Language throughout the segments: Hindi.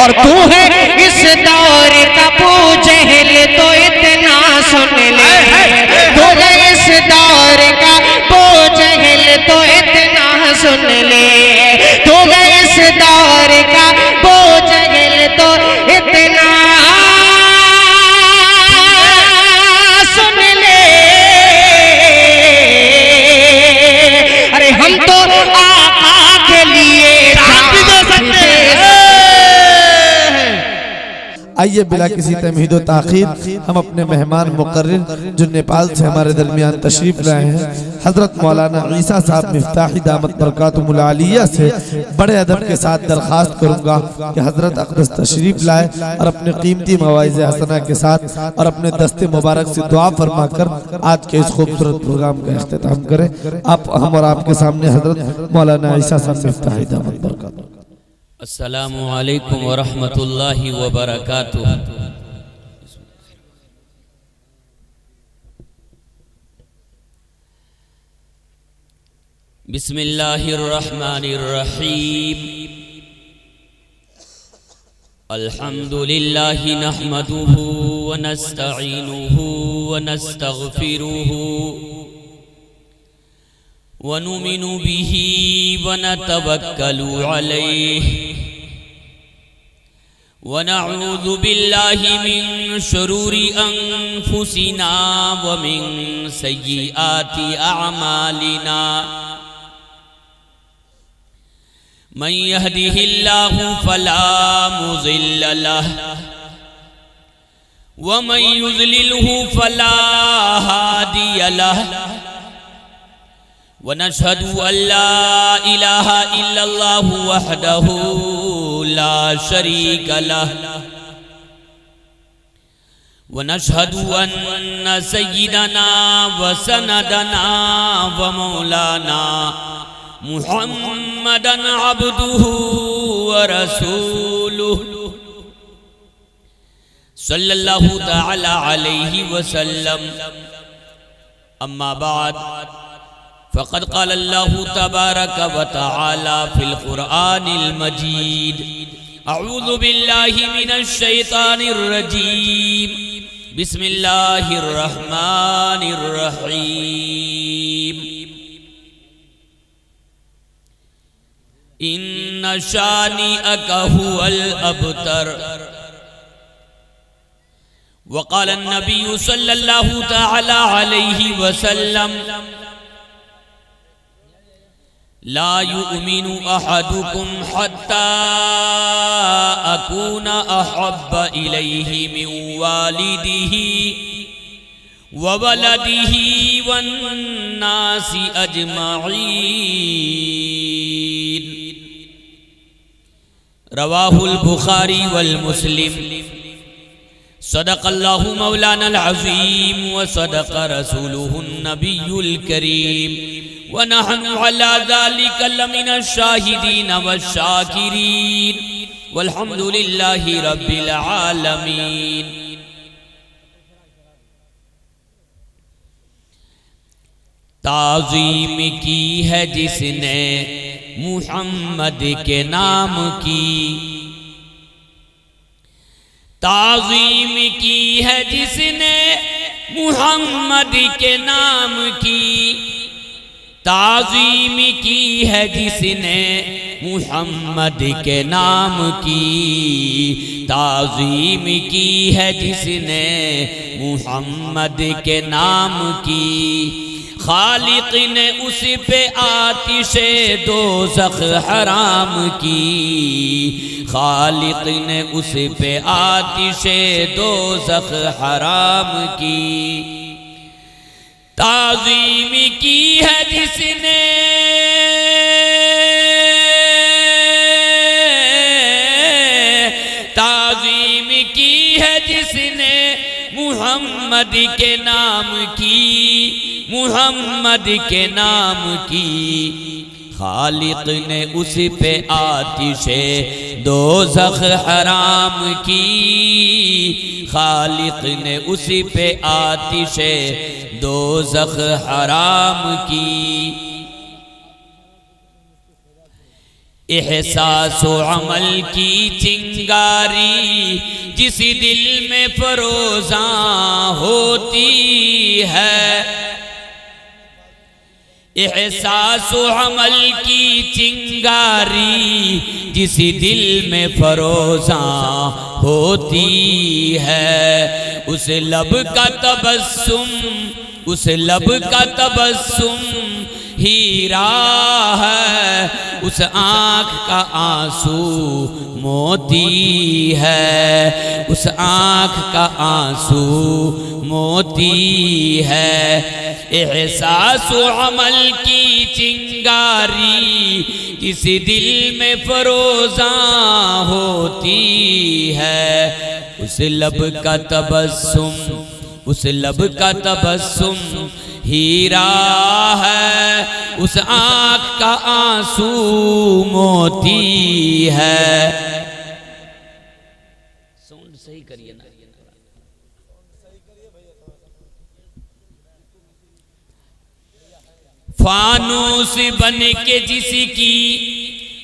और तू है इस दौर का अबू जहल तो इतना सुन ले, तू है इस दौर का अबू जहल तो इतना सुन ले, तू है इस दौर का अबू जहल तो इतना सुन ले। अरे हम तो आका के लिए जान भी दे सकते हैं। आइए बिला किसी तमहीद व ताखीर हम अपने मेहमान मुकर्रिर जो नेपाल से हमारे दरमियान तशरीफ लाए हैं हजरत मौलाना ईसा साहब मिफ्ताही दामत बरकातुहुल आलिया से बड़े अदब के साथ दरख्वास्त करूंगा कि हजरत अक़दस तशरीफ लाए और अपने कीमती मवाइज़ हसना के साथ और अपने दस्ते मुबारक से दुआ फरमाकर आज के इस खूबसूरत प्रोग्राम का इख्तिताम करें। आप हम और आपके सामने हजरत मौलाना ईसा साहब मिफ्ताही दामत बरकातुहू। अस्सलामु अलैकुम व रहमतुल्लाहि व बरकातुहू। बिस्मिल्लाहिर रहमानिर रहीम। अल्हम्दुलिल्लाहि नहमदुहु व नस्तईनुहु व नस्तगफिरुहु व नुमिनु बिही व नतवक्कलु अलैहि व नऊज़ु बिल्लाहि मिन शुरूरि अनफुसिना व मिन सय्यिआति अअमालिना। मन यहदिहिल्लाहु फला मुज़िल्ल लहु व मन युज़लिलहु फला हादिय लहु। व नशहदु अल्ला इलाहा इल्लल्लाहु वहदहु ला शरीक लहु व नशहदु अन्न सय्यिदना व सनदना व मौलाना मुहम्मदन अब्दुहु व रसूलुहु सल्लल्लाहु तआला अलैहि वसल्लम। अम्मा बाद फ़क़द क़ाल अल्लाहु तबारक व तआला फ़िल क़ुरआनिल मजीद अऊज़ु बिल्लाहि मिनश शैतानिर रजीम बिस्मिल्लाहिर रहमानिर रहीम। इन्न शानिअक हुवल अबतर। वक़ाल अन्नबिय्यु सल्लल्लाहु तआला अलैहि वसल्लम ला युमिनु अहदुकुम हत्ता अकूना अहब्बा इलैहि मिन वालिदिही व वलदिही वन्नासि अजमईन। रवाहुल बुखारी वल मुस्लिम। सदक़ल्लाहु मौलाना अज़ीम व सदक़ रसूलुहुन नबियुल करीम व नहनु अला ज़ालिका लमिनश शाहिदीन वश्शाकिरीन वल्हम्दुलिल्लाहि रब्बिल आलमीन। ताज़ीम की है जिसने मुहम्मद के नाम की, ताज़ीम की है जिसने मुहम्मद के नाम की, ताज़ीम की है जिसने मुहम्मद के नाम की, ताज़ीम की है जिसने मुहम्मद के नाम की। खालिक ने उस पे आतिशे दोज़ख हराम की, खालिक ने उस पे आतिशे दोज़ख हराम की। ताज़ीम की है जिसने ताज़ीम की है जिसने मुहम्मद के नाम की, मुहम्मद के नाम की। खालिक ने उस पे आतिशे दोज़ख हराम की, खालिक ने उस पे आतिशे दोज़ख हराम की। एहसास व अमल की चिंगारी जिस दिल में फरोज़ा होती है, एहसास व अमल की चिंगारी जिस दिल में फरोज़ा होती है, उस लब का तबस्सुम, उस लब का तबस्सुम हीरा है, उस आँख का आंसू मोती है, उस आँख का आंसू मोती है। एहसास व अमल की चिंगारी इस दिल में फरोज़ा होती है, उस लब का तबस्सुम, उस लब का तबस्सुम हीरा है, उस आँख का आंसू मोती है। साउंड सही करिए ना। फानूस बन के जिसकी,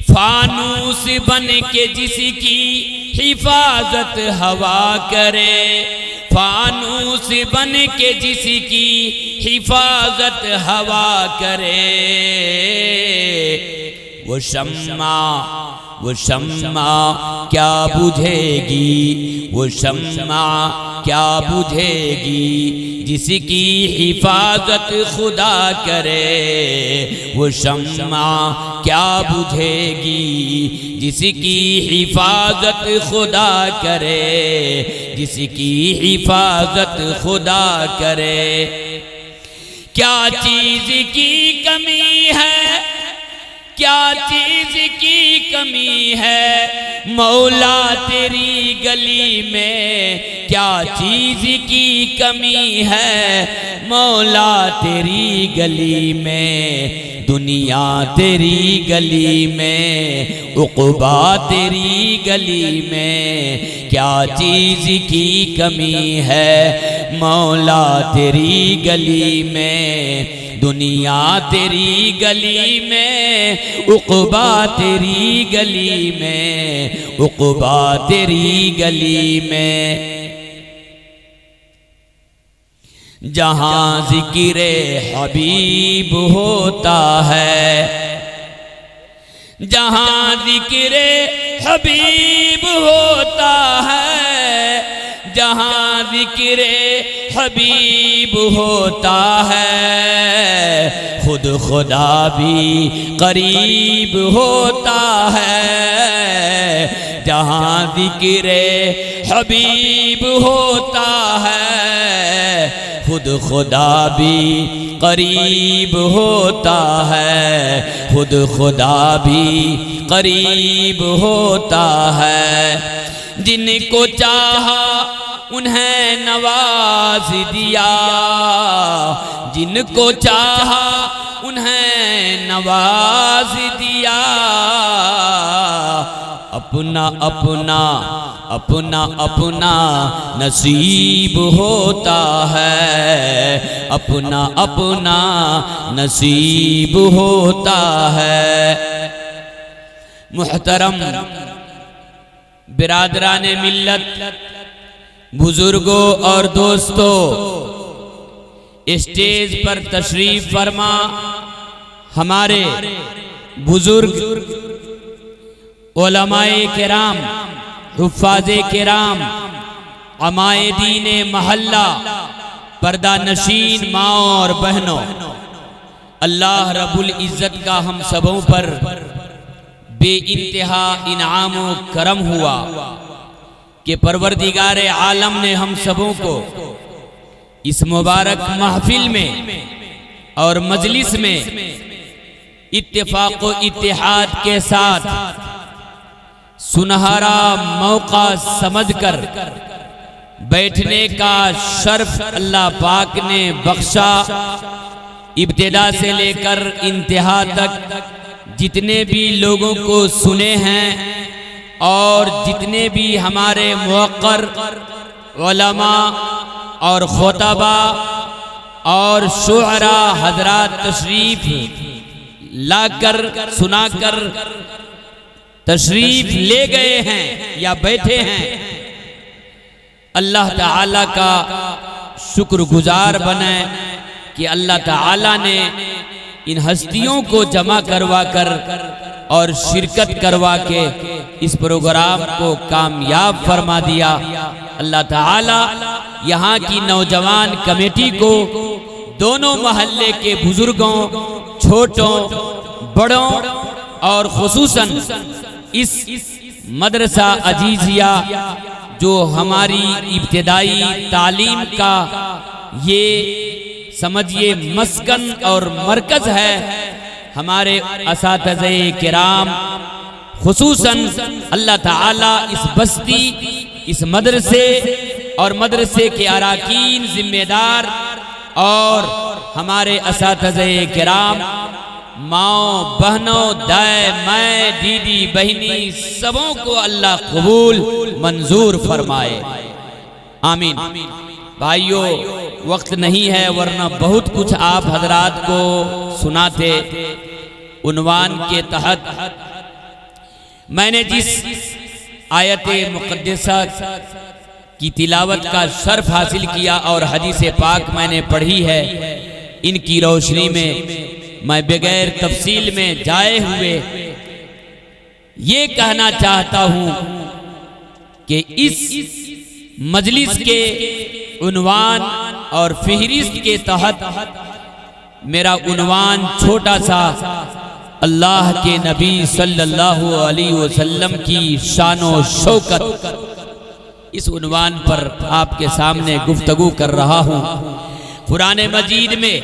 फानूस बन के जिसकी हिफाजत हवा करे, फानूस बन के जिसकी हिफाजत हवा करे, वो शम्मा, वो शम्मा क्या बुझेगी, वो शम्मा क्या बुझेगी जिसकी हिफाजत खुदा करे, वो शम्मा क्या बुझेगी जिसकी हिफाजत खुदा करे, जिसकी हिफाजत खुदा करे। क्या चीज की कमी है, क्या चीज की कमी है मौला तेरी गली में, क्या चीज की कमी है मौला तेरी गली में, दुनिया तेरी गली में, उक़बा तेरी गली में, क्या चीज की कमी है मौला तेरी गली में, दुनिया तेरी गली में, उक़बा तेरी गली में, उक़बा तेरी गली में। जहाँ ज़िक्र हबीब होता है, जहाँ ज़िक्र हबीब होता है, जहाँ ज़िक्र हबीब होता है, खुद खुदा भी करीब होता है, जहाँ ज़िक्र हबीब होता है, खुद खुदा भी करीब होता है, खुद खुदा भी करीब होता है। जिनको चाहा उन्हें नवाज दिया, जिनको चाहा उन्हें नवाज दिया, अपना अपना अपना अपना नसीब होता है, अपना अपना नसीब होता है। मुहतरम बिरादराने मिल्लत, बुजुर्गों और दोस्तों, स्टेज पर तशरीफ फरमा हमारे बुजुर्ग उलमाए किराम, हुफ़ाज़े किराम, अमायदीने महल्ला, पर्दा नशीन माँ और बहनों, अल्लाह रब्बुल इज़्ज़त का हम सबों पर बेइंतहा इनाम व करम हुआ कि परवरदिगारे आलम ने हम सबों को इस मुबारक महफिल में और मजलिस में इत्तेफाक व इत्तेहाद के साथ सुनहरा मौका समझकर बैठने का शर्फ अल्लाह पाक ने बख्शा। इब्तिदा से लेकर इंतहा तक जितने भी लोगों को सुने हैं और जितने भी हमारे मुअक्कर उलमा और खुतबा और शुअरा हजरात तशरीफ लाकर सुनाकर तशरीफ ले गए हैं या बैठे हैं, अल्लाह ताला का शुक्रगुजार बने कि अल्लाह ताला ने इन हस्तियों को जमा करवा कर और शिरकत करवा के इस प्रोग्राम को कामयाब फरमा दिया। अल्लाह ताला यहाँ की नौजवान कमेटी को, दोनों महल्ले के बुजुर्गों, छोटों, बड़ों और खुसूसन इस मदरसा अजीजिया जो हमारी इब्तिदाई तालीम का ये समझिए मस्कन और मरकज है, हमारे असातिज़े किराम खुसूसन अल्लाह ताला इस बस्ती, इस मदरसे और मदरसे के अराकीन, जिम्मेदार और हमारे असातिज़े किराम, माओ बहनों, दाए मैं, दीदी बहनी, सबों को अल्लाह कबूल मंजूर फरमाए, आमीन। भाइयों, वक्त नहीं है वरना बहुत कुछ आप हजरात को सुनाते। उन्वान के तहत मैंने जिस आयत मुक़द्दसा की तिलावत का शर्फ हासिल किया और हदीस पाक मैंने पढ़ी है, इनकी रोशनी में मैं बगैर तफसील में जाए हुए ये कहना चाहता हूं कि इस मजलिस के उन्वान और फहरिस्त के तहत मेरा उन्वान छोटा सा अल्लाह के नबी सल्लल्लाहु अलैहि वसल्लम की शानो शौकत, इस उन्वान पर आपके सामने गुफ्तगू कर रहा हूं। कुरान मजीद में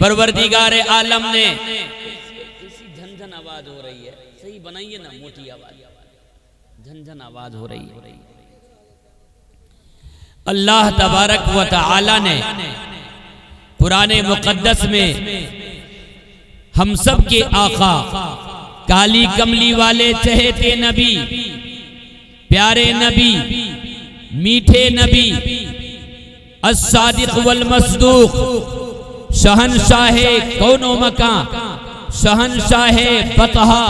परवरदिगार आलम ने, झनझन आवाज हो रही है, सही बनाइए ना, मोटी आवाज, झनझन आवाज हो रही है। अल्लाह तबारक व तआला ने कुरान मुक़द्दस में हम सब के आका, काली कमली वाले चहेते नबी, प्यारे नबी, मीठे नबी, अस्सादिक वल मस्दूक, शहनशाहे कौनो मकां, शहनशाहे फतहा,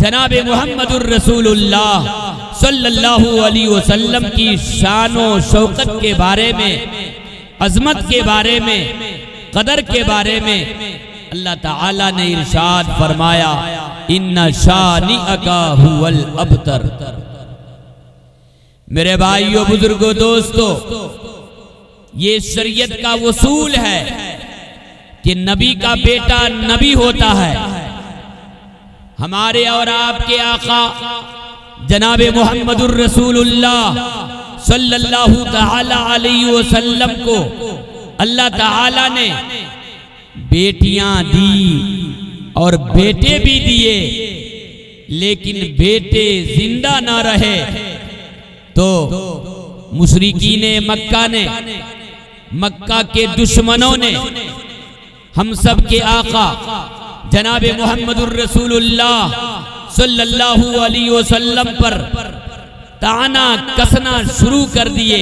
जनाब मुहम्मदुर रसूलुल्लाह सल्लल्लाहु अलैहि वसल्लम की शानो शौकत के बारे में, अजमत के बारे में, कदर के बारे में अल्लाह ताला ने इरशाद फरमाया, इन्ना शानिअका हुवल अबतर। मेरे भाइयों, बुजुर्गों, दोस्तों, ये शरीयत का वसूल है कि नबी का बेटा नबी होता है। हमारे और आपके आका जनाब मुहम्मदुर रसूलुल्लाह सल्लल्लाहु ताला अलैहि वसल्लम को अल्लाह ताला ने बेटियां दी और बेटे भी दिए, लेकिन बेटे जिंदा ना रहे तो मुशरिकीने मक्का ने, मक्का के दुश्मनों ने हम सब के आका जनाब मुहम्मदुर रसूलुल्लाह सल्लल्लाहु अलैहि वसल्लम पर ताना कसना शुरू कर दिए,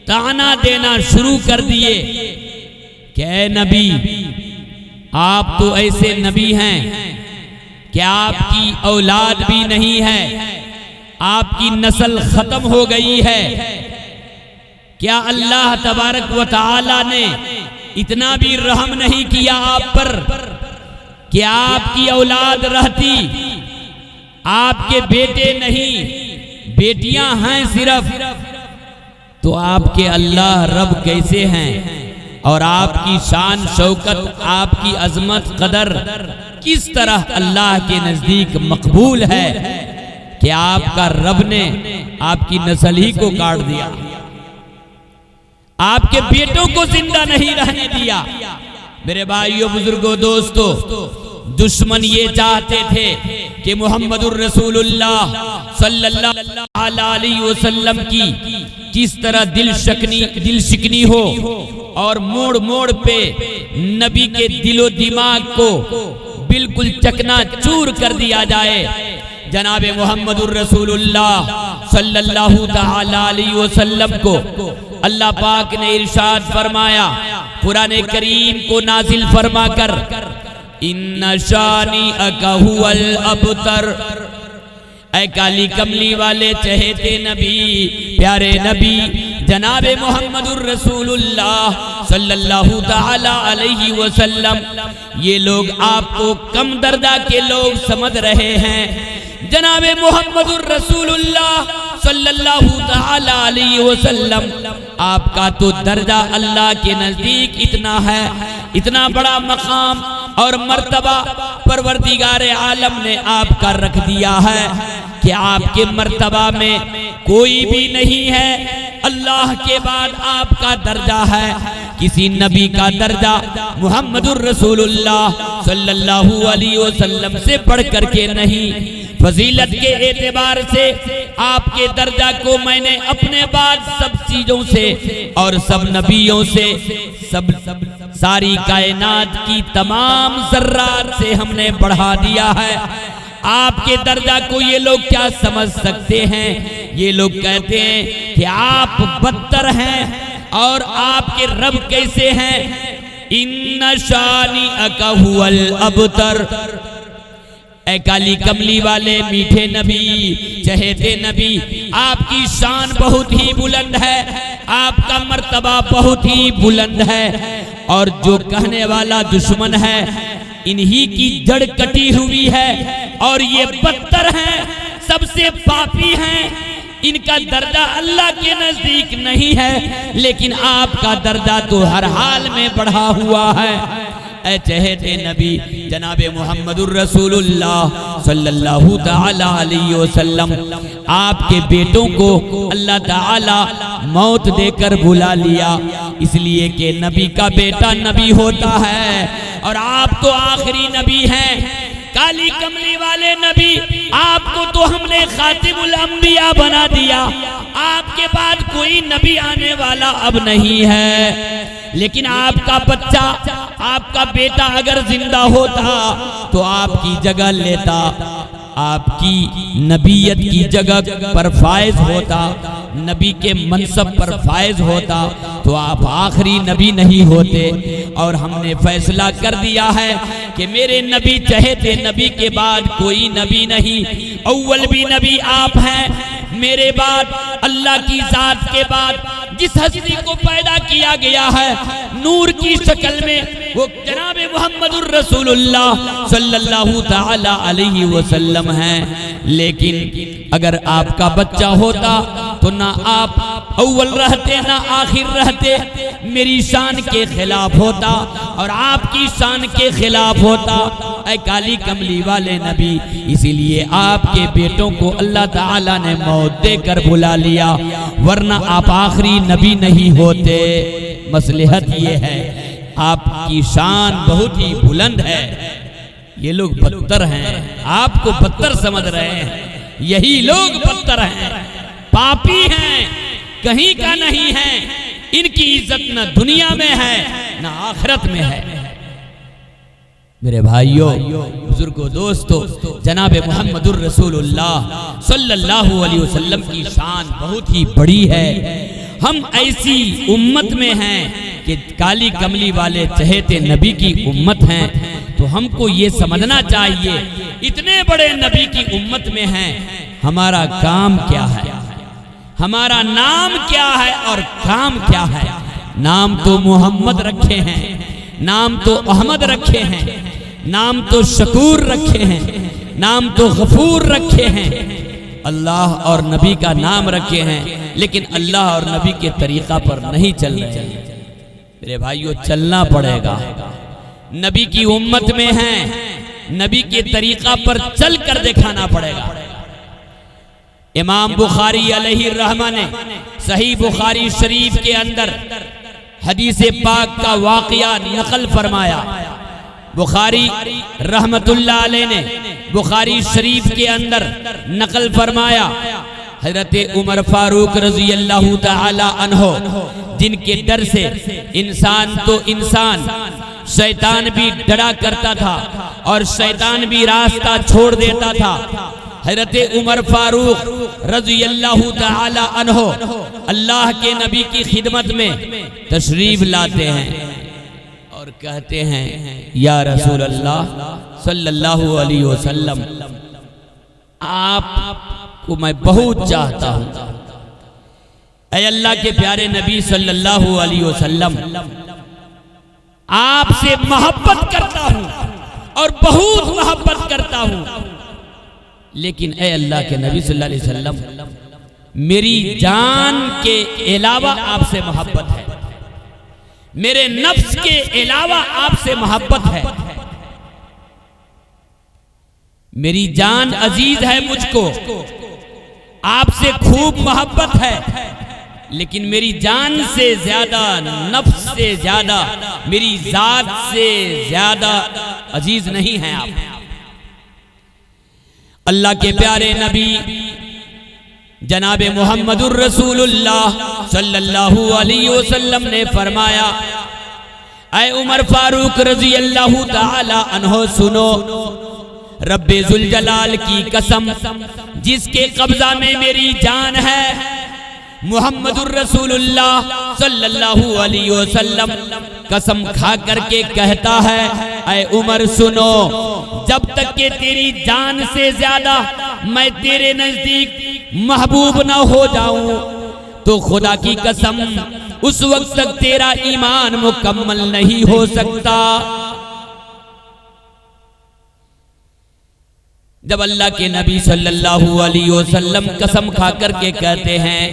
ताना देना शुरू कर दिए कि ऐ नबी, आप तो ऐसे नबी हैं कि आपकी औलाद भी नहीं है, आपकी नस्ल खत्म हो गई है। क्या अल्लाह तबारक व तआला ने इतना भी रहम नहीं किया आप पर कि आपकी औलाद रहती, आपके बेटे नहीं, बेटियां हैं सिर्फ, तो आपके अल्लाह रब कैसे हैं? और आपकी शान शौकत, आपकी अजमत, कदर किस तरह अल्लाह के नजदीक मकबूल है कि आपका रब ने आपकी नस्ल ही को काट दिया, आपके बेटों को जिंदा नहीं रहने दिया। मेरे भाइयों, बुजुर्गों, दोस्तों, दुश्मन ये चाहते थे कि मुहम्मदुर रसूलुल्लाह सल्लल्लाहु अलैहि वसल्लम की किस तरह दिल शिकनी हो और मोड़ मोड़ पे नबी के दिलो दिमाग को बिल्कुल चकनाचूर कर दिया जाए। जनाब मुहम्मदुर रसूलुल्लाह सल्लल्लाहु अलैहि वसल्लम को अल्लाह पाक ने इरशाद फरमाया, कुरान करीम को नाजिल फरमा कर, इन्ना शानिअका हुवल अबतर, ऐ काली कमली वाले चहेते नबी, प्यारे नबी जनाबे मोहम्मदुर रसूलुल्लाह सल्लल्लाहु ताला अलैहि वसल्लम, ये लोग आपको कम दर्जा के लोग समझ रहे हैं। जनाबे मोहम्मदुर रसूलुल्लाह सल्लल्लाहु ताला अलैहि वसल्लम, आपका तो दर्जा अल्लाह के नजदीक इतना है, इतना बड़ा मकाम और मर्तबा परवरदिगारे आलम ने आपका रख दिया है कि आपके मर्तबा में कोई भी नहीं है। अल्लाह के बाद आपका दर्जा है, किसी नबी का दर्जा मुहम्मदुर रसूलुल्लाह सल्लल्लाहु अलैहि वसल्लम से बढ़ करके नहीं। फजीलत के एतबार से आपके दर्जा को मैंने अपने बाद सब चीजों से और सब नबियों से, सब सारी कायनात की तमाम जर्रात से हमने बढ़ा दिया है। आपके दर्जा को ये लोग क्या समझ सकते हैं? ये लोग कहते हैं कि आप बदतर हैं और आपके रब कैसे हैं? इन्ना शानी अकहुल अबतर। ऐ काली कमली वाले मीठे नबी, चहेते नबी, आपकी शान बहुत ही बुलंद है, आपका मर्तबा बहुत ही बुलंद है। और जो कहने वाला दुश्मन है, इन्हीं की जड़ कटी हुई है और ये बदतर हैं, सबसे पापी हैं। इनका दर्जा अल्लाह के नजदीक नहीं है, लेकिन आपका दर्जा तो हर हाल में बढ़ा हुआ है। ऐ चहेते नबी जनाबे मुहम्मदुर रसूलुल्लाह सल्लल्लाहु ताला अलैहि वसल्लम, आपके बेटों को अल्लाह ताला मौत देकर बुला लिया, इसलिए कि नबी का बेटा नबी होता है और आप तो आखिरी नबी हैं। काली कमली वाले नबी, आपको तो हमने खातिमुल अंबिया बना दिया, आपके बाद कोई नबी आने वाला अब नहीं है। लेकिन आपका बच्चा, आपका बेटा अगर जिंदा होता तो आपकी जगह लेता, आपकी नबीयत की जगह पर फायज होता, नबी के मनसब पर फायज होता, तो आप आखिरी नबी नहीं होते। और हमने फैसला कर दिया है कि मेरे नबी चहेते नबी के बाद कोई नबी नहीं, अव्वल भी नबी आप हैं। मेरे बाद अल्लाह की जात के बाद जिस हस्ती को पैदा किया गया है नूर की शक्ल में, वो जनाबे मुहम्मदुर रसूलुल्लाह सल्लल्लाहु ताला अलैहि वसल्लम हैं। लेकिन अगर आपका बच्चा होता तो ना आप अव्वल रहते ना आखिर रहते, मेरी शान के खिलाफ होता और आपकी शान के खिलाफ होता। ऐ काली कमली वाले नबी, इसीलिए आपके बेटों को अल्लाह ताला ने मौत देकर बुला लिया, वरना आप आखिरी नबी नहीं होते। मसलहत ये है, आपकी शान बहुत ही बुलंद है, ये लोग बदतर हैं, आपको बदतर समझ रहे हैं। यही लोग बदतर हैं, पापी हैं, कहीं का नहीं है। इनकी इज्जत न दुनिया में है न आखिरत में है। मेरे भाइयों, बुजुर्गों, दोस्तों, जनाबे मुहम्मदुर रसूलुल्लाह सल्लल्लाहु अलैहि वसल्लम की शान बहुत ही बड़ी है। हम ऐसी उम्मत में हैं कि काली कमली वाले चहेते नबी की उम्मत हैं, तो हमको ये समझना चाहिए इतने बड़े नबी की उम्मत में हैं, हमारा काम क्या है, हमारा नाम क्या है और काम क्या है। नाम तो मोहम्मद रखे हैं, नाम तो अहमद रखे हैं, नाम तो शकूर रखे हैं, नाम तो गफूर रखे हैं, अल्लाह और नबी का नाम रखे हैं, लेकिन अल्लाह और नबी के तरीका पर नहीं चल रहे हैं। मेरे भाइयों, चलना पड़ेगा। नबी की उम्मत में हैं, नबी के तरीका पर चल कर दिखाना पड़ेगा। इमाम बुखारी अलैहि रहमा ने सही बुखारी शरीफ के अंदर हदीस पाक का वाक़या नकल फरमाया। बुखारी रहमतुल्लाह अलैह ने बुखारी शरीफ के अंदर नकल फरमाया, हजरत उमर फारूक रज़ी अल्लाह ताला अन्हो, जिनके डर से इंसान तो इंसान, शैतान भी डरा करता था और शैतान भी रास्ता छोड़ देता था। हजरत उमर फारूक रज़ी अल्लाह ताला अन्हो अल्लाह के नबी की खिदमत में तशरीफ लाते हैं और कहते हैं, या रसूल अल्लाह सल्लल्लाहु अलैहि वसल्लम, आपको मैं बहुत चाहता हूं। ऐ अल्लाह के प्यारे नबी सल्लल्लाहु अलैहि वसल्लम, आपसे मोहब्बत करता हूं और बहुत मोहब्बत करता हूं, लेकिन ऐ अल्लाह के नबी सल्लल्लाहु अलैहि वसल्लम, मेरी जान के अलावा आपसे मोहब्बत है, मेरे नफ्स के अलावा आपसे मोहब्बत है। मेरी जान अजीज है, मुझको आपसे खूब मोहब्बत है, लेकिन मेरी जान से ज्यादा, नफ्स से ज्यादा, मेरी जात से ज्यादा अजीज नहीं है आप। अल्लाह के प्यारे नबी जनाबे मुहम्मदुर रसूलुल्लाह सल्लल्लाहु अलैहि वसल्लम ने फरमाया, ऐ उमर फारूक रजी अल्लाह ताला अन्हो सुनो, रब्बे जुल जलाल की कसम, जिसके कब्जा में मेरी जान है, मुहम्मदुर रसूलुल्लाह सल्लल्लाहु अलैहि वसल्लम कसम खा करके कहता है, ऐ उमर सुनो, जब तक के तेरी जान से ज्यादा मैं तेरे नजदीक महबूब ना हो जाऊं, तो खुदा की कसम उस वक्त तक तेरा ईमान मुकम्मल नहीं हो सकता। जब अल्लाह के नबी सल्लल्लाहु अलैहि वसल्लम कसम खा करके कहते हैं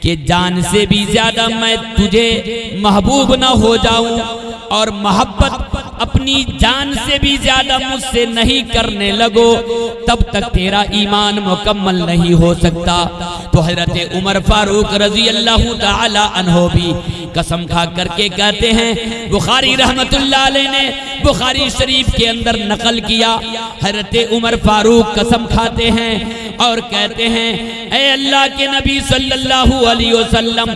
कि जान से भी ज्यादा मैं तुझे महबूब ना हो जाऊं और मोहब्बत अपनी जान से भी ज्यादा मुझसे नहीं करने लगो, तब तक तेरा ईमान मुकम्मल नहीं हो सकता। तो हजरत उमर फारूक रजी अल्लाह ताला अन्हो भी कसम खा करके कहते हैं, बुखारी रहमतुल्लाह अलैह ने बुखारी शरीफ के अंदर नकल किया, हजरत उमर फारूक कसम खाते हैं और कहते हैं, ऐ अल्लाह के नबी सल्लल्लाहु अलैहि वसल्लम,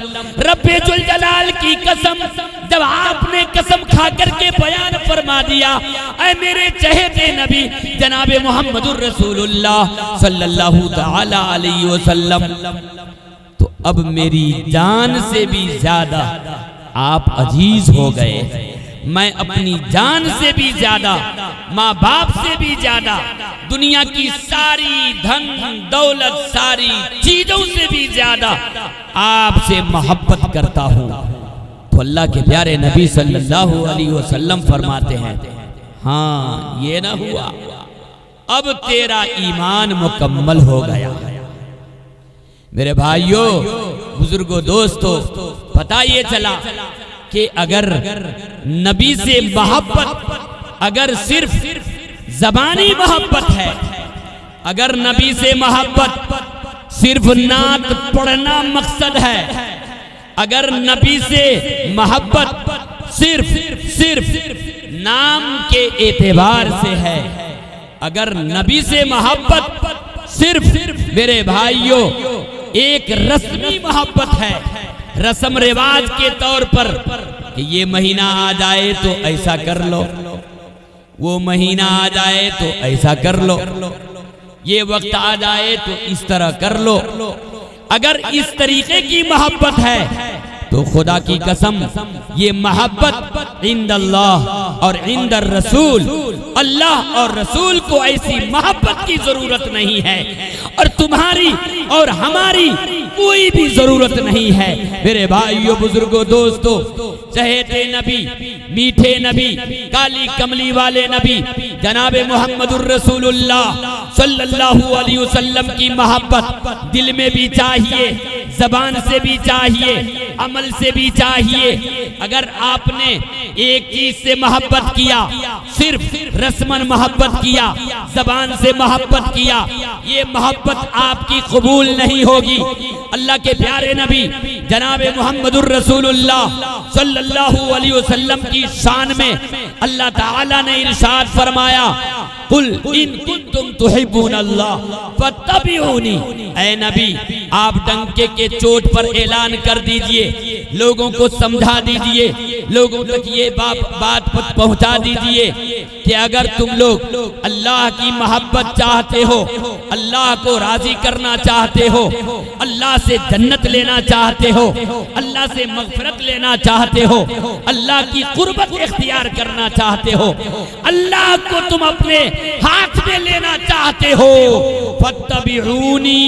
रब्बे जुल जलाल की कसम, जब आपने कसम खा करके बयान फरमा दिया, ऐ मेरे चहेते नबी जनाबे मुहम्मदुर रसूलुल्लाह सल्लल्लाहु ताला अलैहि वसल्लम, तो अब मेरी जान से भी ज्यादा आप अजीज हो गए। मैं अपनी जान से भी ज्यादा, माँ बाप से भी ज्यादा, दुनिया की सारी धन दौलत, सारी चीजों से भी ज्यादा आपसे मोहब्बत करता हूँ। तो अल्लाह के प्यारे नबी सल्लल्लाहु अलैहि वसल्लम फरमाते हैं, हाँ ये ना हुआ, अब तेरा ईमान मुकम्मल हो गया। मेरे भाइयों, बुजुर्गों, दोस्तों, पता ये चला कि अगर नबी से मोहब्बत अगर सिर्फ जबानी मोहब्बत है, अगर नबी से मोहब्बत सिर्फ नात पढ़ना मकसद है, अगर नबी से मोहब्बत सिर्फ नाम के एतबार से है, अगर नबी से मोहब्बत सिर्फ मेरे भाइयों एक रस्मी मोहब्बत है, रस्म रिवाज के तौर पर कि ये महीना आ जाए तो ऐसा कर लो, वो महीना आ जाए तो ऐसा कर लो, ये वक्त आ जाए तो इस तरह कर लो, अगर इस तरीके की मोहब्बत है तो खुदा की कसम ये मोहब्बत इंदल्लाह और इंदर रसूल, अल्लाह और रसूल को ऐसी मोहब्बत की जरूरत नहीं है और तुम्हारी और हमारी कोई भी जरूरत नहीं है। मेरे भाइयों, बुजुर्गों, दोस्तों, चहेते नबी, मीठे नबी, काली कमली वाले नबी जनाबे मुहम्मदुर रसूलुल्लाह सल्लल्लाहु अलैहि वसल्लम की मोहब्बत दिल में भी चाहिए, जबान से भी चाहिए, अमल से भी चाहिए। अगर आपने एक चीज से मोहब्बत किया, सिर्फ रस्मन मोहब्बत किया, जबान से मोहब्बत किया, ये मोहब्बत आपकी कबूल नहीं होगी। अल्लाह के प्यारे नबी जनाबे मुहम्मदुर रसूलुल्लाह सल्लल्लाहु अलैहि वसल्लम की शान में अल्लाह ताला ने इरशाद फरमाया, कुल इन कुंतुम तुहिब्बून अल्लाह फत्तबिऊनी। ऐ नबी, आप डंके के चोट पर ऐलान कर दीजिए, लोगों को समझा दीजिए, लोगों तक ये बात पहुंचा दीजिए कि अगर तुम लोग अल्लाह की मोहब्बत चाहते हो, अल्लाह को राजी करना चाहते हो, अल्लाह से जन्नत लेना चाहते हो, अल्लाह से मगफिरत लेना चाहते हो, अल्लाह की कुर्बत इख्तियार करना चाहते हो, अल्लाह को तुम अपने हाथ में लेना चाहते हो, फत्तबिऊनी,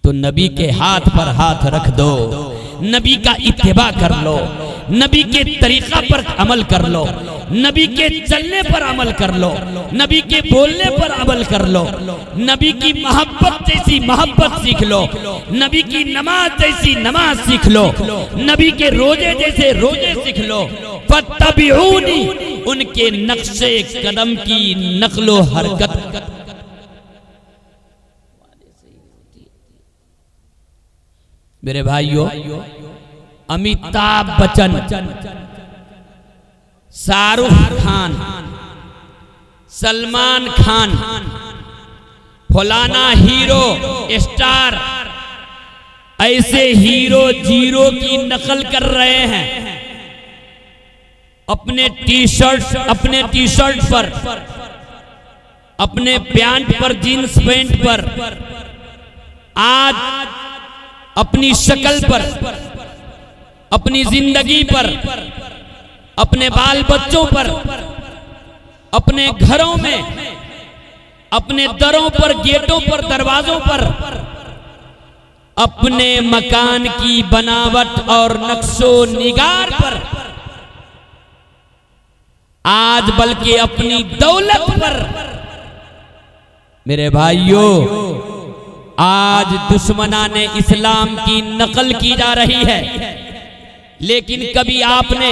तो नबी के हाथ पर हाथ रख दो, नबी का इत्तिबा कर लो, नबी के तरीका पर अमल कर लो, नबी के चलने पर अमल कर लो, नबी के बोलने पर अमल कर लो, नबी की मोहब्बत जैसी मोहब्बत सीख लो, नबी की नमाज जैसी नमाज सीख लो, नबी के रोजे जैसे रोजे सीख लो। फत्तबिऊनी, उनके नक्शे कदम की नक्लो हरकत। मेरे भाइयों, अमिताभ बच्चन, शाहरुख खान, सलमान खान, फलाना हीरो स्टार, ऐसे हीरो जीरो की नकल कर रहे हैं। अपने टी शर्ट पर, अपने पैंट पर, जींस पैंट पर, आज अपनी शक्ल पर, अपनी जिंदगी पर, अपने बाल बच्चों पर, अपने घरों में, अपने दरों पर, गेटों पर, दरवाजों पर, अपने मकान की बनावट और नक्शो निगार पर, आज बल्कि अपनी दौलत पर, मेरे भाइयों, आज दुश्मनाने इस्लाम की नकल की जा रही है। लेकिन कभी आपने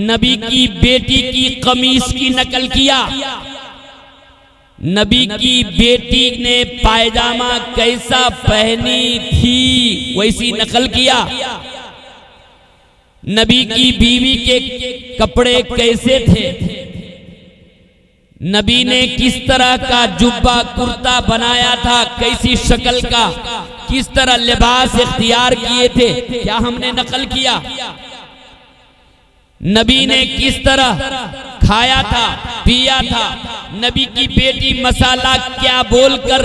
नबी की बेटी की कमीज की नकल किया? नबी की बेटी ने पायजामा कैसा पहनी थी वैसी नकल किया? नबी की बीवी के कपड़े कैसे थे? नबी ने किस तरह का जुब्बा कुर्ता बनाया था, कैसी शक्ल का, किस तरह लिबास इख्तियार किए थे, क्या हमने नकल किया? नबी ने किस तरह खाया था, पिया था? नबी की बेटी मसाला क्या बोलकर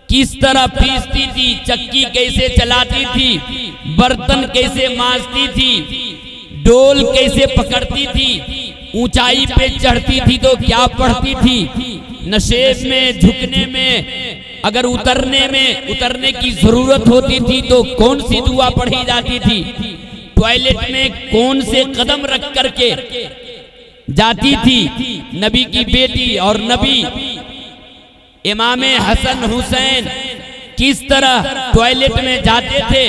किस तरह पीसती थी, चक्की कैसे चलाती थी, बर्तन कैसे मांजती थी, डोल कैसे पकड़ती थी, ऊंचाई पे चढ़ती थी तो क्या पढ़ती थी, नशेब में, झुकने में, अगर उतरने की जरूरत होती थी तो कौन सी दुआ पढ़ी जाती थी, टॉयलेट में कौन से कदम रख करके जाती थी नबी की बेटी। और नबी इमामे हसन हुसैन किस तरह टॉयलेट में जाते थे?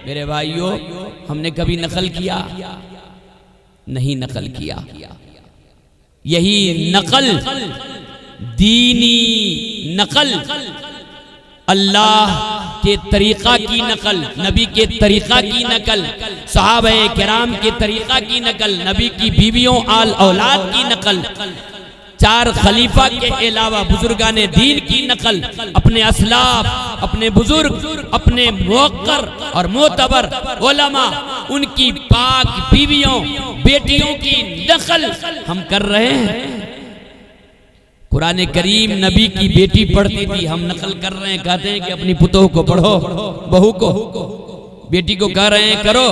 मेरे भाइयों, हमने कभी नकल किया? नहीं नकल किया। यही नकल, दीनी नकल, अल्लाह के तरीका की नकल, नबी के तरीका की नकल, सहाबाए किराम के तरीका की नकल, नबी की बीवियों आल औलाद की नकल, चार खलीफा के अलावा बुजुर्गाने दीन की नकल, अपने असलाफ, अपने बुजुर्ग, अपने मुवक्कर और मोतबर उलमा, उनकी पाक बीवियों, बेटियों की नकल हम कर रहे हैं। कुरान करीम नबी की बेटी पढ़ती थी, हम नकल कर रहे हैं। कहते हैं कि अपनी पुतोह को पढ़ो, बहू को, बेटी को कह रहे हैं करो।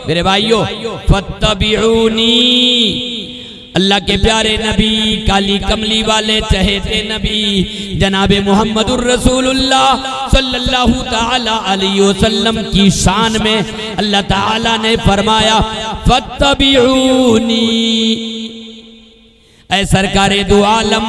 मेरे भाइयों, फत्तबिऊनी, अल्लाह के प्यारे नबी, काली कमली वाले चहेते नबी जनाबे मुहम्मदुर रसूलुल्लाह सल्लल्लाहु ताला अलैहि वसल्लम की शान में अल्लाह ताला ने फरमाया फत्तबिऊनी। ऐ सरकारे दो आलम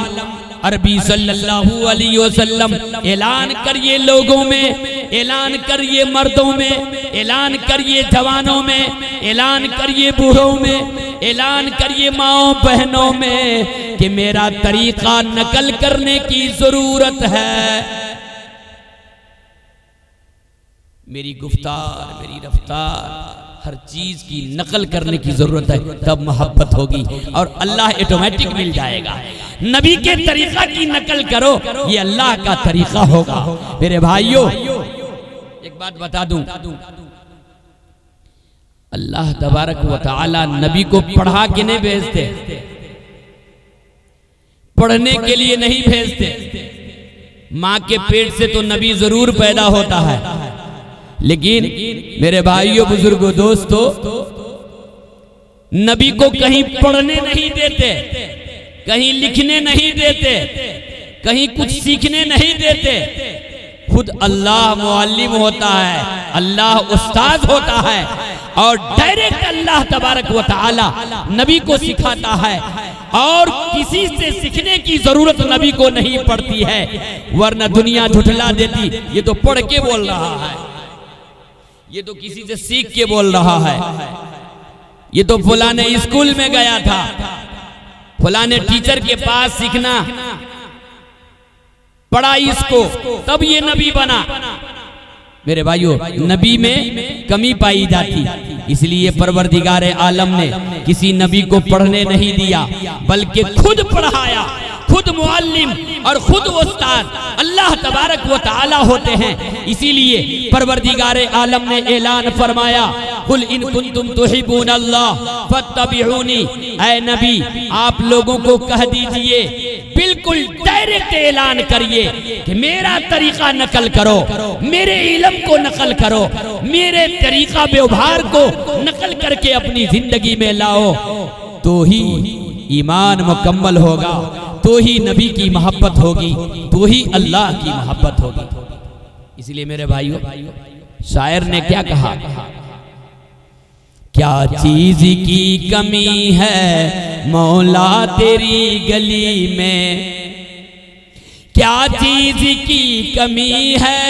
अरबी सल्लल्लाहु अलैहि वसल्लम ऐलान करिए लोगों में, ऐलान करिए मर्दों में, ऐलान करिए जवानों में, ऐलान करिए बूढ़ों में, ऐलान करिए माओ बहनों में कि मेरा तरीका नकल करने की जरूरत है। मेरी गुफ्तार, मेरी रफ्तार, हर चीज की नकल करने की जरूरत है, तब मोहब्बत होगी और अल्लाह ऑटोमेटिक मिल जाएगा। नबी के तरीका की नकल करो, ये अल्लाह का तरीका होगा। मेरे भाइयों, एक बात बता दूं, अल्लाह तबारक व तआला नबी को पढ़ा के नहीं भेजते, पढ़ने के लिए नहीं भेजते। मां के पेट से तो नबी जरूर पैदा होता है, लेकिन मेरे भाइयों बुजुर्गों दोस्तों, नबी को कहीं पढ़ने नहीं देते, कहीं लिखने नहीं देते, कहीं कुछ सीखने नहीं देते। खुद अल्लाह मुअल्लिम होता है, अल्लाह उस्ताद होता है और डायरेक्ट अल्लाह तबारक व तआला नबी को सिखाता है और किसी से सीखने की जरूरत नबी को नहीं पड़ती है, वरना दुनिया झुठला देती। ये तो पढ़ के बोल रहा है, ये तो किसी से सीख के बोल रहा है, ये तो फलाने स्कूल में गया था, फलाने टीचर के पास सीखना पढ़ा इसको, तब ये नबी बना। मेरे भाइयों, नबी में कमी पाई जाती, इसलिए परवरदिगार आलम ने किसी नबी को पढ़ने नहीं दिया, बल्कि खुद पढ़ाया। खुद मुअल्लिम और खुद उस्ताद अल्लाह तबारक व तआला होते हैं। इसीलिए परवरदिगार आलम ने ऐलान फरमाया, कुल इन कुंतुम तुहिब्बून अल्लाह फत्तबिऊनी। ऐ नबी, आप लोगों को कह दीजिए, बिल्कुल डायरेक्ट ऐलान करिए कि मेरा तरीका नकल करो, मेरे इल्म को नकल करो, मेरे तरीका व्यवहार को नकल करके अपनी जिंदगी में लाओ, तो ही ईमान मुकम्मल होगा, तो ही नबी की मोहब्बत होगी, तो ही अल्लाह की मोहब्बत होगी। इसलिए मेरे भाइयों, शायर ने क्या कहा, क्या चीज की कमी है मौला तेरी गली में, क्या चीज की कमी है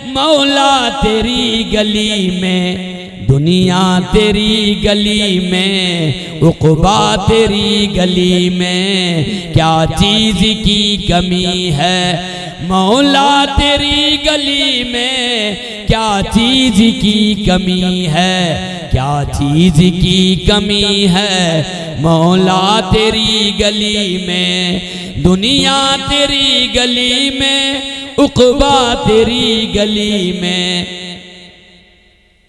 मौला तेरी गली में, दुनिया तेरी गली में, उक़बा तेरी गली में, क्या चीज की कमी है मौला तेरी गली में, क्या चीज की कमी है, क्या चीज की कमी है मौला तेरी गली में, दुनिया तेरी गली में, उक़बा तेरी गली में।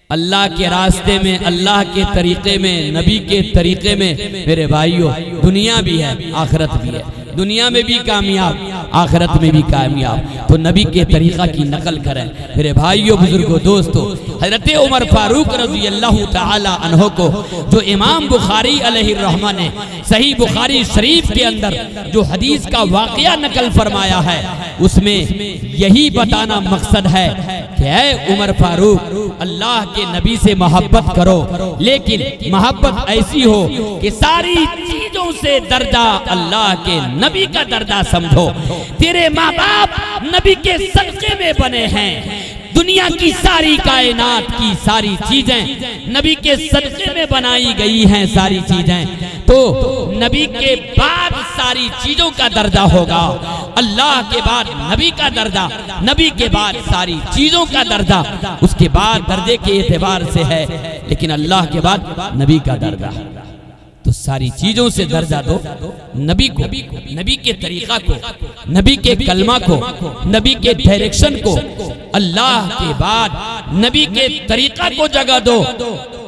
अल्लाह के रास्ते में, अल्लाह के तरीके में, नबी के तरीके में मेरे भाइयों दुनिया भी है, आखिरत भी है। दुनिया में भी कामयाब, आखिरत में भी कामयाब। तो नबी के तरीका की नकल करें मेरे भाइयों बुजुर्गों दोस्तों। हजरत उमर फारूक रज़ी अल्लाह ताला अन्हो को जो इमाम बुखारी अलैहिर्रहमा ने सही बुखारी शरीफ के अंदर जो हदीस का वाक़या नकल फरमाया है, उसमें यही बताना मकसद है कि ऐ उमर फारूक, अल्लाह के नबी से मोहब्बत करो, लेकिन मोहब्बत ऐसी हो कि सारी चीजों से दर्जा अल्लाह के नबी का दर्जा समझो। तेरे माँ बाप नबी के सदक़े में बने हैं, दुनिया की सारी कायनात की सारी चीजें नबी के सदक़े में बनाई गई हैं, सारी चीजें। तो नबी के बाद सारी चीजों का दर्जा होगा, अल्लाह के बाद नबी का दर्जा, नबी के बाद सारी चीजों का दर्जा, उसके बाद दर्जे के एतबार से है, लेकिन अल्लाह के बाद नबी का दर्जा। तो सारी चीजों से दर्जा दो नबी को, नबी के तरीका को, नबी के कलमा को, नबी के डायरेक्शन को, अल्लाह के बाद नबी के तरीका को जगह दो,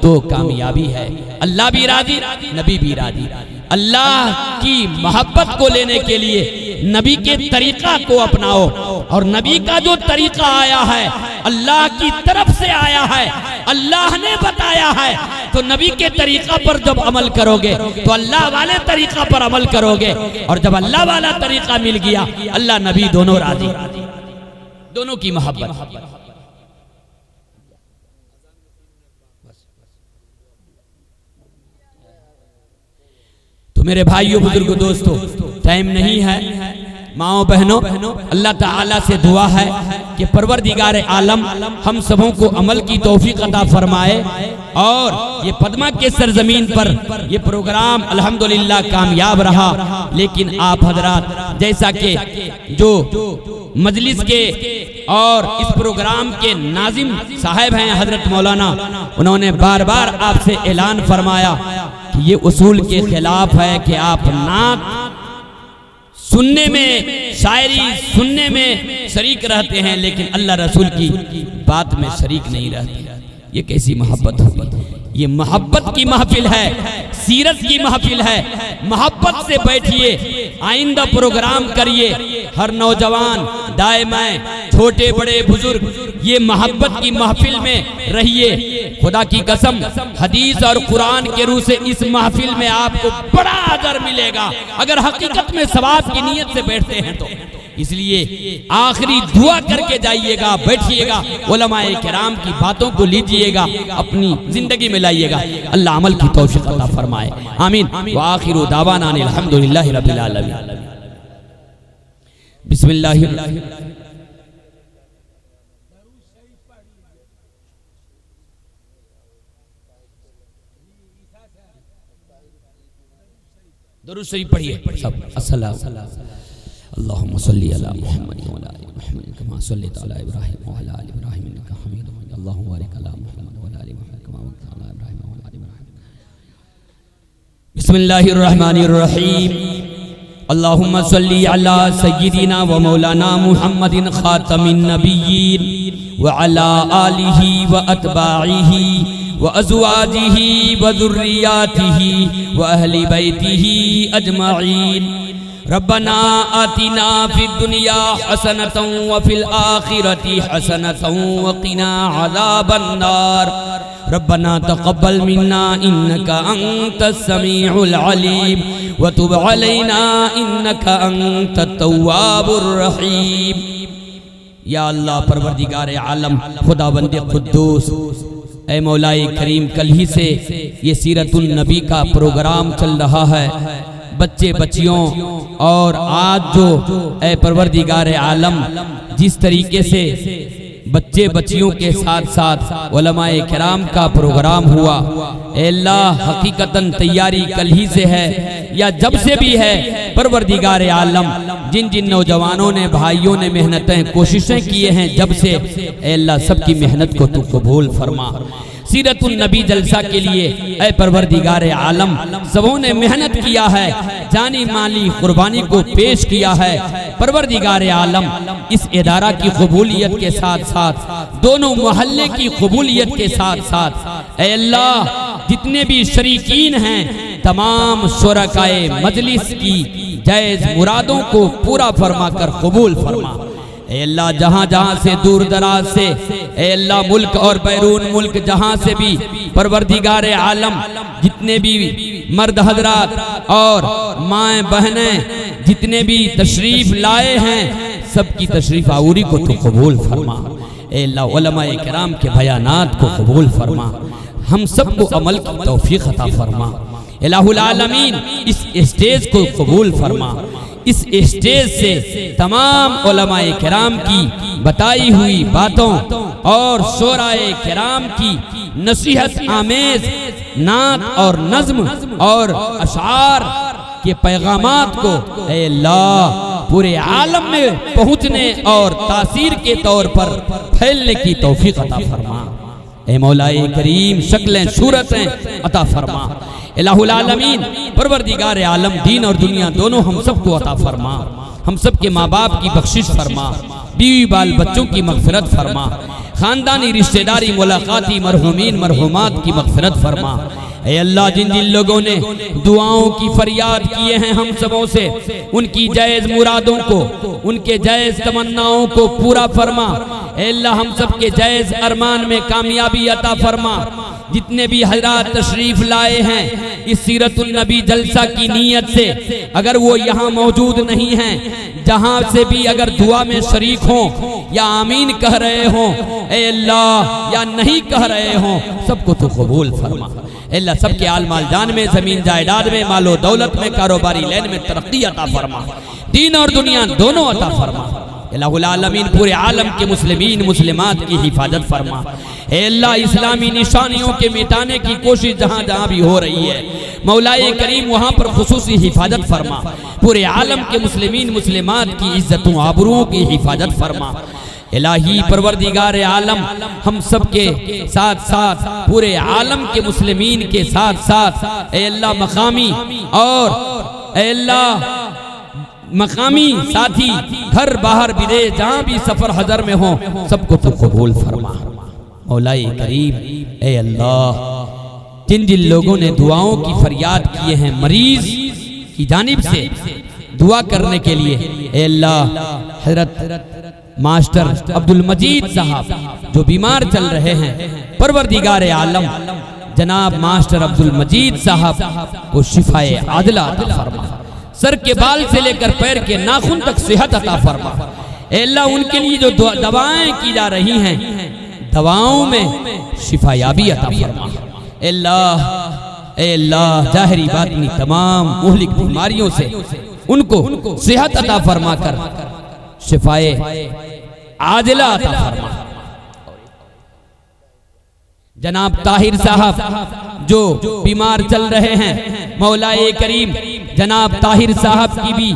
तो कामयाबी है। अल्लाह भी राजी, नबी भी राजी। अल्लाह की मोहब्बत को लेने के लिए नबी के तरीका को अपनाओ, और नबी का जो तरीका आया है अल्लाह की तरफ से आया है, अल्लाह ने बताया है, तो नबी के तरीका पर जब अमल करोगे तो अल्लाह वाले तरीका पर अमल करोगे, और जब अल्लाह वाला तरीका मिल गया, अल्लाह नबी दोनों राजी, दोनों की मोहब्बत। तो मेरे भाइयों बुजुर्गों दोस्तों, टाइम नहीं है, माओ बहनों, अल्लाह ताला से दुआ है कि परवरदिगार आलम हम सबों को अमल की तौफीक अता फरमाए, और ये पद्मा के सरजमीन पर ये प्रोग्राम अल्हम्दुलिल्लाह कामयाब रहा। लेकिन आप हजरात जैसा कि जो मजलिस के और इस प्रोग्राम के नाजिम साहब हैं हजरत मौलाना, उन्होंने बार बार आपसे ऐलान फरमाया कि ये उसूल के खिलाफ है कि आप नात सुनने में, शायरी सुनने में शरीक रहते हैं, लेकिन अल्लाह रसूल की बात में शरीक नहीं रहते। ये कैसी मोहब्बत होगी? ये मोहब्बत की महफिल है, सीरत की महफिल है। मोहब्बत से बैठिए, आइंदा प्रोग्राम करिए। हर नौजवान, दाएमाएं, छोटे बड़े बुजुर्ग, ये मोहब्बत की महफिल में रहिए। खुदा की कसम, हदीस और कुरान के रूह से इस महफिल में आपको बड़ा अजर मिलेगा अगर हकीकत में सवाब की नीयत से बैठते हैं तो। इसलिए आखिरी दुआ करके जाइएगा, बैठिएगा, उलमाए किराम की बातों को लीजिएगा, अपनी जिंदगी में लाइएगा। अल्लाह अमल की तौफीक अता फरमाए, आमीन। व आखिरु दावाना अनिल हम्दुलिल्लाहि रब्बिल आलमीन। बिस्मिल्लाह। दुरूद शरीफ पढ़िए सब। अस्सलाम अल्लाहुम्मा सल्ली अला मुहम्मद व अला आलि मुहम्मद कमा सल्लैता अला इब्राहीम व अला आलि इब्राहीम इन्नका हमीदुम मजीद। अल्लाहुम्मा बारिक अला मुहम्मद व अला आलि मुहम्मद कमा बारकता अला इब्राहीम व अला आलि इब्राहीम। बिस्मिल्लाहिर रहमानिर रहीम। अल्लाहुम्मा सल्ली अला सय्यिदिना व मौलाना मुहम्मदिन खातमिन नबिय्यीन व अला आलिहि व अतबाइहि व अज़वाजिहि व ज़ुर्रिय्यातिहि व अहली बैतिहि अजमईन। रब्बना आतिना फिद दुनिया हसनतन व फिल आखिरति हसनतन व क़िना अज़ाबन नार। रब्बना तक़ब्बल मिन्ना इन्नका अंतस समीउल अलीम व तुब अलैना इन्नका अंतत तव्वाबुर रहीम। या अल्लाह परवरदिगार आलम, खुदाबंद कुद्दूस, ऐ मौलाए करीम, कल ही से ये सीरतुन नबी का प्रोग्राम चल रहा है। बच्चे बच्चियों और आज जो ऐ परवरदिगार आलम जिस तरीके से बच्चे बच्चियों के साथ साथ उलमाए किराम का प्रोग्राम हुआ, अल्लाह हकीकतन तैयारी कल ही से है या जब से भी है। परवरदिगार आलम जिन जिन नौजवानों ने, भाइयों ने मेहनतें कोशिशें किए हैं जब से, अल्लाह सबकी मेहनत को तू कबूल फरमा। सीरतुन नबी जलसा के लिए ऐ परवरदिगार आलम सबों ने मेहनत किया है, जानी माली कुर्बानी को पेश किया है। परवरदिगार आलम इस इदारा की कबूलियत के साथ साथ दोनों मोहल्ले की कबूलियत के साथ साथ ऐ अल्लाह जितने भी शरीकीन हैं तमाम शुरकाए मजलिस की जायज मुरादों को पूरा फरमा कर कबूल फरमा। ऐ अल्लाह जहाँ जहाँ से दूर दराज से, ऐ अल्लाह मुल्क और बैरून मुल्क जहाँ से भी परवरदिगार आलम जितने भी मर्द हजरात और माएँ बहनें जितने भी तशरीफ लाए हैं सबकी तशरीफ आउरी को तो कबूल फरमा। ऐ अल्लाह उलमाए किराम के बयानात को कबूल फरमा, हम सबको अमल की तौफीक अता फरमा। इलाहुल आलमीन इस स्टेज को कबूल फरमा। इस स्टेज से तमाम उलमाए किराम की बताई हुई बातों और शोराए किराम की नसीहत आमेज नात और नज्म और अशार के पैगामात को ऐ अल्लाह पूरे आलम में पहुँचने और तासीर के तौर पर फैलने की तौफीक अता फरमा। ऐ मौलाए करीम शक्लें सूरतें अता फरमा। इलाहुल आलमीन परवरदिगार आलम दीन और दुनिया दोनों हम सबको अता फरमा। हम सब के माँ बाप की बख्शिश फरमा, बीवी बाल बच्चों की मगफिरत फरमा, खानदानी रिश्तेदारी मुलाकाती मरहुमीन मरहुमात की मगफिरत फरमा। ऐ अल्लाह जिन जिन लोगों ने दुआओं की फरियाद किए हैं हम सबों से, उनकी जायज मुरादों को, उनके जायज तमन्नाओं को पूरा फरमा। ऐ अल्लाह हम सब के जायज अरमान में कामयाबी अता फरमा। जितने भी हजरात तशरीफ लाए हैं इस सीरतुन नबी जलसा की नीयत से, अगर वो यहाँ मौजूद नहीं हैं, जहाँ से भी अगर दुआ में शरीक हों या आमीन कह रहे हों, ऐ अल्लाह या नहीं कह रहे हों, सबको तो कबूल फरमा। अल्लाह सबके आल माल जान में, जमीन जायदाद में, मालो दौलत में, कारोबारी लेन में तरक्की अता फरमा। दीन और दुनिया दोनों अता फरमा। इलाहुल आलमीन पूरे आलम के मुस्लिमीन मुस्लिमात की हिफाजत फरमा। ऐ अल्लाह इस्लामी निशानियों के मिटाने की कोशिश जहाँ जहाँ भी हो रही है, मौलाए करीम वहाँ पर खुसूसी हिफाजत फरमा। पूरे आलम के मुस्लिमीन मुस्लिमात की इज्जतों आबरूओं की हिफाजत फरमा। इलाही परवरदिगार आलम हम सब के साथ साथ पूरे आलम के मुस्लिमीन के साथ साथ ऐ अल्लाह मकामी और ऐ अल्लाह मकामी साथी घर बाहर विदेश जहाँ भी सफर हजर में हो सबको तो कबूल फरमा। मौलाए करीम ए अल्लाह, जिन जिन लोगों ने दुआओं की फरियाद किए हैं मरीज की जानिब से दुआ करने के लिए, ए अल्लाह हजरत मास्टर अब्दुल मजीद साहब जो बीमार चल रहे हैं, परवरदिगार आलम जनाब मास्टर अब्दुल मजीद साहब को शिफाए आदिला अता फरमा, सर के बाल से लेकर पैर के नाखून तक सेहत अता फरमा। ए अल्लाह, उनके लिए जो दवाएं की जा रही हैं, दवाओं में शिफायाबी अता फरमा। ए अल्लाह, जाहिरी बातिनी तमाम मुहलिक बीमारियों से उनको सेहत अता फरमा कर शिफाए आजिला अता फरमा। जनाब ताहिर साहब जो बीमार चल रहे हैं, मौलाए करीम जनाब ताहिर साहब की भी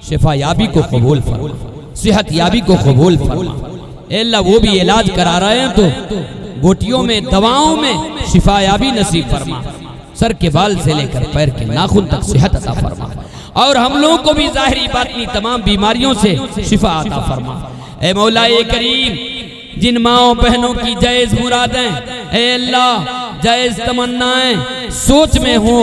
शिफायाबी को कबूल फरमा, सेहत याबी को कबूल फरमा। अल्लाह, वो भी इलाज करा रहे हैं तो गोटियों में दवाओं में शिफायाबी नसीब फरमा, सर के बाल से लेकर पैर के नाखून तक सेहत अता फरमा, और हम लोगों को भी जाहिरी बातिनी तमाम बीमारियों से शिफा अता फरमा। ए मौलाए करीम, जिन माओ बहनों की जायज मुरादें, ए अल्लाह जायज तमन्नाएं सोच में हो,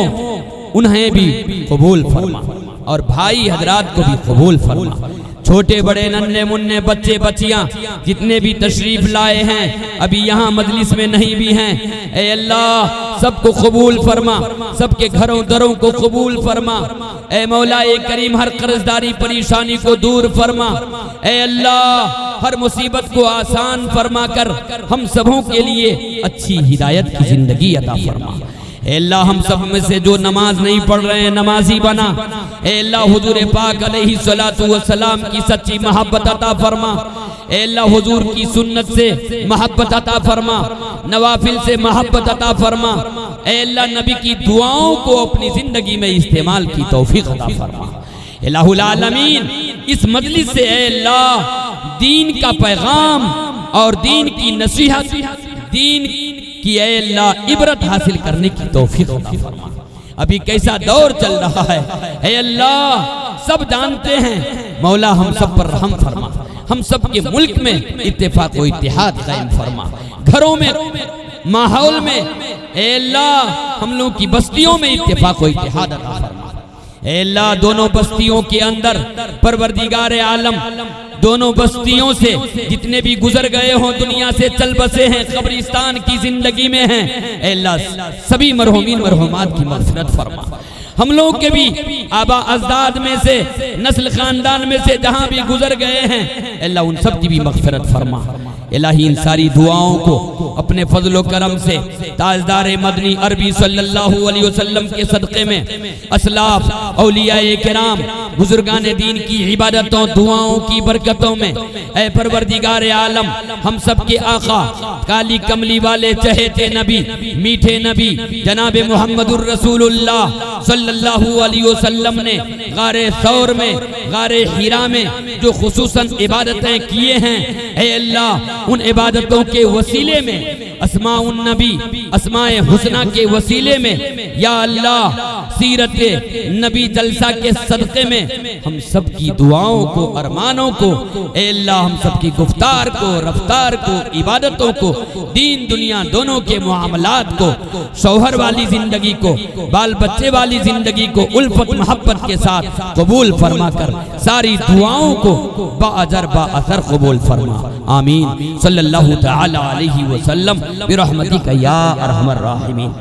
उन्हें भी कबूल फरमा, और भाई हजरात को भी कबूल फरमा। छोटे बड़े नन्हे मुन्ने बच्चे बच्चियां जितने भी तशरीफ लाए हैं, अभी यहाँ मजलिस में नहीं भी हैं, ए अल्लाह सबको कबूल फरमा, सबके घरों दरों को कबूल फरमा। ए मौलाए करीम, हर कर्जदारी परेशानी को दूर फरमा। ए अल्लाह, हर मुसीबत को आसान फरमा कर हम सबों के लिए अच्छी हिदायत की जिंदगी अता फरमा। ए अल्लाह, हम सब में से जो नमाज नहीं पढ़ रहे हैं नमाजी बना। ए अल्लाह, हुजूर पाक अलैहि सलातु व सलाम की सच्ची मोहब्बत अता फरमा। ए अल्लाह, हुजूर की सुन्नत से मोहब्बत अता फरमा, नवाफिल से मोहब्बत अता फरमा। ए अल्लाह, नबी की दुआओं को अपनी जिंदगी में इस्तेमाल की तौफीक अता फरमा। इलाहुल आलमीन, इस मजलिस से ए अल्लाह दीन का पैगाम और दीन की नसीहत, दीन कि ऐ अल्लाह इबरत हासिल करने की तौफीक अता फरमा। अभी कैसा दौर चल रहा है, ऐ अल्लाह सब जानते हैं, मौला हम सब पर रहम फरमा, हम सब के मुल्क में इत्तेफाक व इत्तेहाद कायम फरमा, घरों में माहौल में ऐ अल्लाह हम लोगों की बस्तियों में इत्तेफाक व इत्तेहाद अता फरमा। ऐ अल्लाह, दोनों बस्तियों के अंदर परवरदिगार आलम, दोनों बस्तियों से जितने भी गुजर गए हों, दुनिया से चल बसे हैं, कब्रिस्तान की जिंदगी में हैं, ऐ अल्लाह सभी मरहुमीन मरहुमात की मग़फ़िरत फरमा। हम लोग के भी आबा अजदाद में से, नस्ल खानदान में से जहां भी गुजर गए हैं, अल्लाह उन सब की भी मग़फ़िरत फरमा। इलाही, इन सारी दुआओं को अपने फजलो करम से ताजदार मदनी अरबी सल्लल्लाहु अलैहि वसल्लम के सदक़े में असलाफ औलियाए किराम बुजुर्गान दीन की इबादतों दुआओं की बरकतों में ऐ परवरदिगार आलम, हम सब के आका काली कमली वाले चहेते नबी, मीठे नबी जनाब मुहम्मदुर रसूलुल्लाह सल्लल्लाहु अलैहि वसल्लम ने गारे सौर में, गारे हीरा में जो खुसूसन इबादतें किए हैं, ऐ अल्लाह उन इबादतों के वसीले में, अस्माउन नबी अस्माए हुस्ना के वसीले में, या अल्लाह सीरत नबी जलसा के सदक़े में हम सब की दुआओं को, अरमानों को, ऐ अल्लाह हम सब की गुफ्तार को, रफ्तार को, इबादतों को, दीन दुनिया दोनों के मुआमलात को, शौहर वाली जिंदगी को, बाल बच्चे वाली जिंदगी को उल्फत मोहब्बत के साथ कबूल फरमा कर सारी दुआओं को बाअजर बाअसर कबूल फरमा। आमीन। सल्लल्लाहु तआला अलैहि वसल्लम बिरहमतिका या अरहमर राहिमीन।